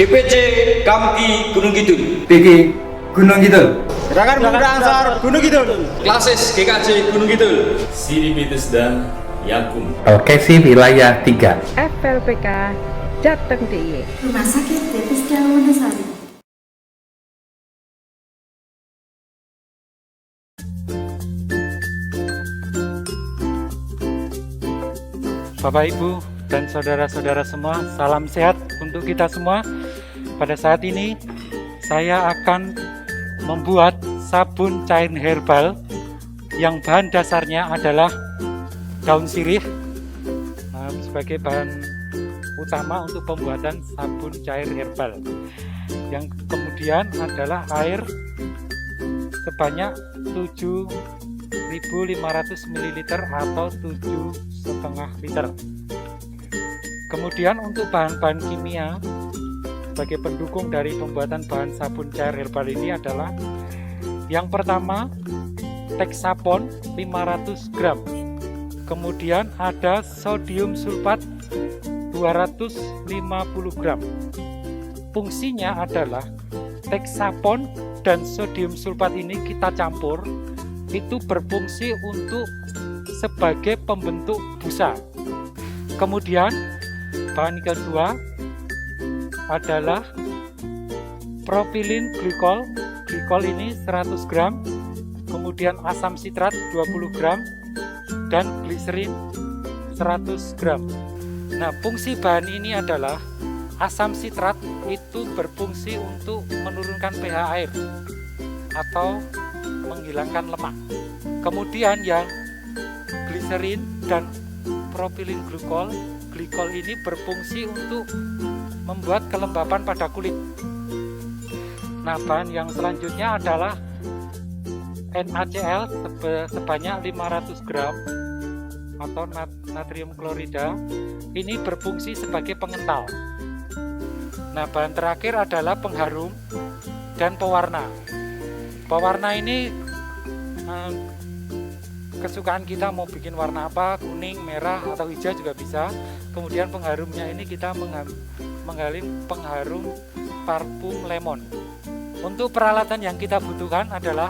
DPC Kamki Gunung Kidul. PG Gunung Kidul. Gerakan Pemuda Ansar Gunung Kidul. Klasis GKJ Gunung Kidul. Siribitus dan Yakum. LKC Wilayah 3. FLPK Jateng DIY. Rumah Sakit Bethesda Wonosari. Bapak Ibu dan saudara-saudara semua, salam sehat untuk kita semua. Pada saat ini saya akan membuat sabun cair herbal yang bahan dasarnya adalah daun sirih sebagai bahan utama untuk pembuatan sabun cair herbal. Yang kemudian adalah air sebanyak 7.500 ml atau 7,5 liter. Kemudian untuk bahan-bahan kimia sebagai pendukung dari pembuatan bahan sabun cair herbal ini adalah yang pertama Texapon 500 gram. Kemudian ada sodium sulfat 250 gram. Fungsinya adalah Texapon dan sodium sulfat ini kita campur, itu berfungsi untuk sebagai pembentuk busa. Kemudian bahan kedua adalah propilin glikol. Glikol ini 100 gram, kemudian asam sitrat 20 gram, dan gliserin 100 gram. Nah, fungsi bahan ini adalah asam sitrat itu berfungsi untuk menurunkan pH air atau menghilangkan lemak. Kemudian yang gliserin dan propilin glikol ini berfungsi untuk membuat kelembapan pada kulit. Nah, bahan yang selanjutnya adalah NaCl sebanyak 500 gram atau natrium klorida. Ini berfungsi sebagai pengental. Nah, bahan terakhir adalah pengharum dan pewarna. Pewarna ini kesukaan kita, mau bikin warna apa, kuning, merah, atau hijau juga bisa. Kemudian pengharumnya ini kita menghalim pengharum parfum lemon. Untuk peralatan yang kita butuhkan adalah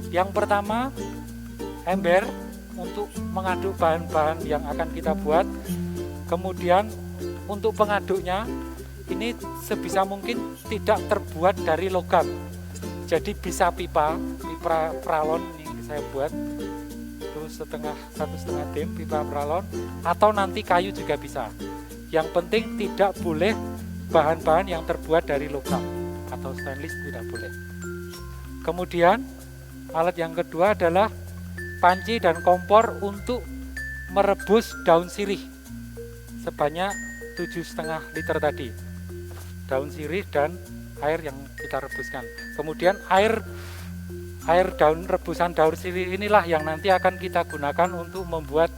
yang pertama ember untuk mengaduk bahan-bahan yang akan kita buat. Kemudian untuk pengaduknya ini sebisa mungkin tidak terbuat dari logam. Jadi bisa pipa pralon yang saya buat itu 1,5 dim pipa pralon, atau nanti kayu juga bisa. Yang penting tidak boleh bahan-bahan yang terbuat dari logam atau stainless, tidak boleh. Kemudian alat yang kedua adalah panci dan kompor untuk merebus daun sirih sebanyak 7,5 liter tadi. Daun sirih dan air yang kita rebuskan. Kemudian air rebusan daun sirih inilah yang nanti akan kita gunakan untuk membuat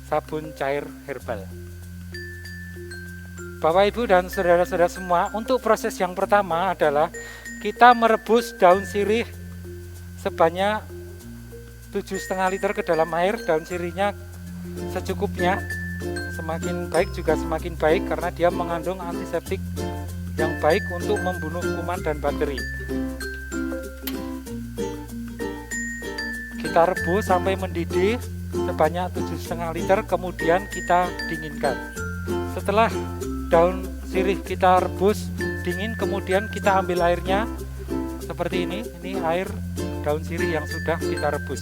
sabun cair herbal. Bapak Ibu dan saudara-saudara semua, untuk proses yang pertama adalah kita merebus daun sirih sebanyak 7,5 liter ke dalam air. Daun sirihnya secukupnya, semakin baik juga semakin baik karena dia mengandung antiseptik yang baik untuk membunuh kuman dan bakteri. Kita rebus sampai mendidih sebanyak 7,5 liter, kemudian kita dinginkan. Setelah daun sirih kita rebus dingin, kemudian kita ambil airnya seperti ini air daun sirih yang sudah kita rebus.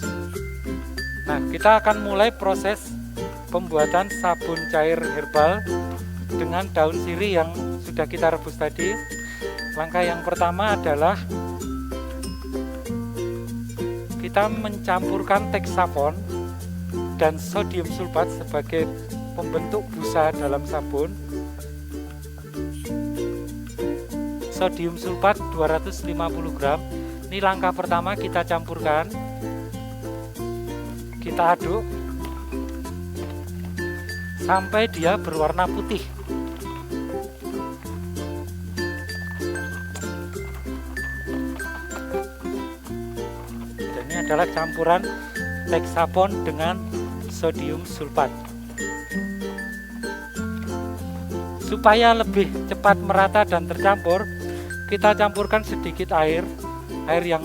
Nah, kita akan mulai proses pembuatan sabun cair herbal dengan daun sirih yang sudah kita rebus tadi. Langkah yang pertama adalah kita mencampurkan Texapon dan sodium sulfat sebagai pembentuk busa dalam sabun. Sodium sulfat 250 gram. Ini langkah pertama, kita campurkan, kita aduk sampai dia berwarna putih. Dan ini adalah campuran Texapon dengan sodium sulfat. Supaya lebih cepat merata dan tercampur, kita campurkan sedikit air yang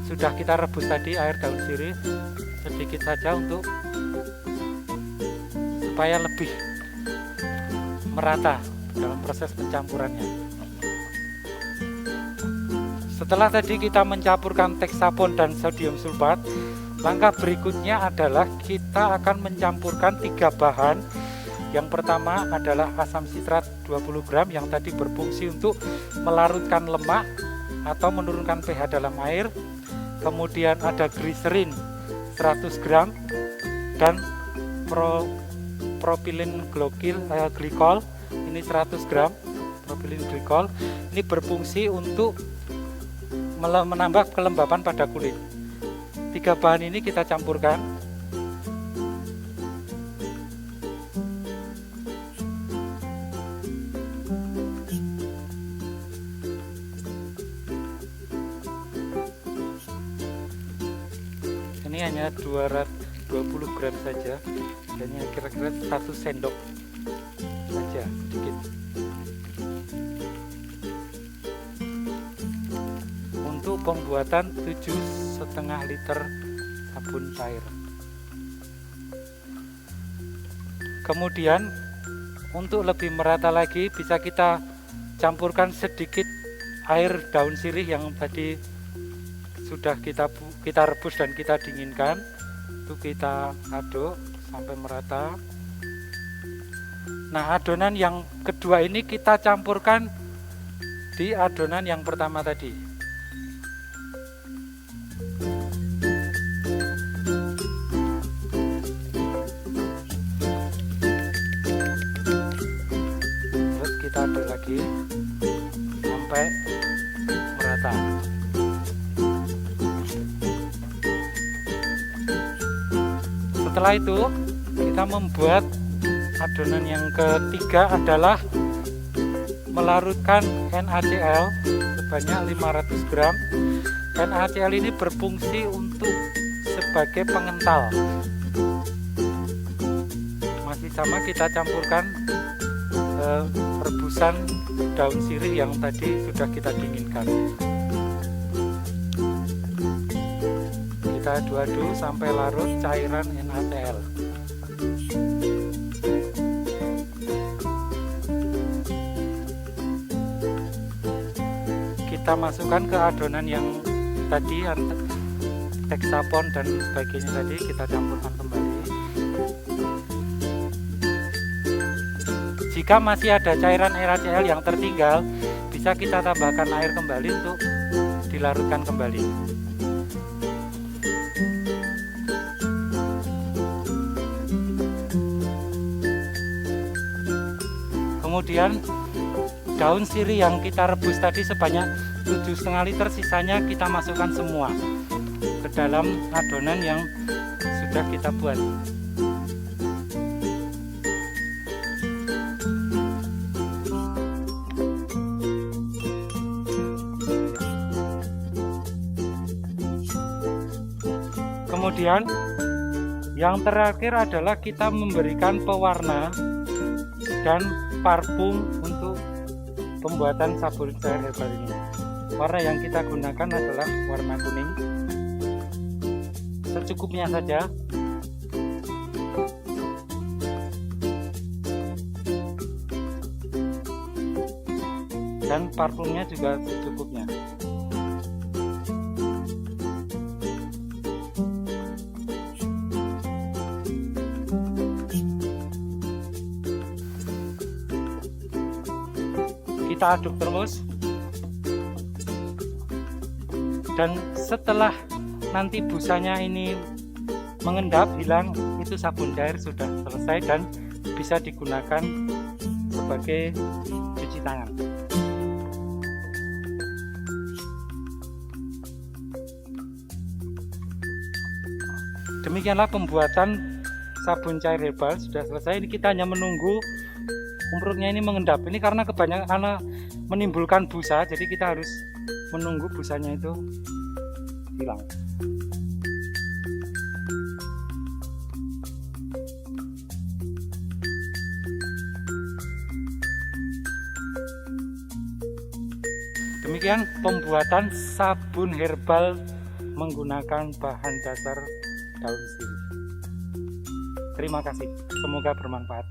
sudah kita rebus tadi, air daun sirih, sedikit saja untuk supaya lebih merata dalam proses pencampurannya. Setelah tadi kita mencampurkan Texapon dan sodium sulfat, langkah berikutnya adalah kita akan mencampurkan 3 bahan. Yang pertama adalah asam sitrat 20 gram yang tadi berfungsi untuk melarutkan lemak atau menurunkan pH dalam air. Kemudian ada gliserin 100 gram dan propylene glycol ini 100 gram. Propylene glycol ini berfungsi untuk menambah kelembapan pada kulit. 3 bahan ini kita campurkan. Ini hanya 220 gram saja, hanya kira-kira 1 sendok saja, sedikit. Untuk pembuatan 7,5 liter sabun cair. Kemudian untuk lebih merata lagi bisa kita campurkan sedikit air daun sirih yang tadi sudah kita rebus dan kita dinginkan. Itu kita aduk sampai merata. Nah, adonan yang kedua ini kita campurkan di adonan yang pertama tadi. Terus kita aduk lagi sampai merata. Setelah itu kita membuat adonan yang ketiga adalah melarutkan NaCl sebanyak 500 gram. NaCl ini berfungsi untuk sebagai pengental. Masih sama kita campurkan rebusan daun sirih yang tadi sudah kita dinginkan. Kita aduk-aduk sampai larut cairan NaCl. Kita masukkan ke adonan yang tadi, Texapon dan sebagainya tadi, kita campurkan kembali. Jika masih ada cairan NaCl yang tertinggal, bisa kita tambahkan air kembali untuk dilarutkan kembali. Kemudian daun sirih yang kita rebus tadi sebanyak 7,5 liter, sisanya kita masukkan semua ke dalam adonan yang sudah kita buat. Kemudian yang terakhir adalah kita memberikan pewarna dan parfum untuk pembuatan sabun cair herbal ini. Warna yang kita gunakan adalah warna kuning. Secukupnya saja. Dan parfumnya juga secukupnya. Kita aduk terus, dan setelah nanti busanya ini mengendap hilang, itu sabun cair sudah selesai dan bisa digunakan sebagai cuci tangan. Demikianlah pembuatan sabun cair herbal sudah selesai. Ini kita hanya menunggu umurnya ini mengendap. Ini karena kebanyakan karena menimbulkan busa, jadi kita harus menunggu busanya itu hilang. Demikian pembuatan sabun herbal menggunakan bahan dasar daun sirih. Terima kasih, semoga bermanfaat.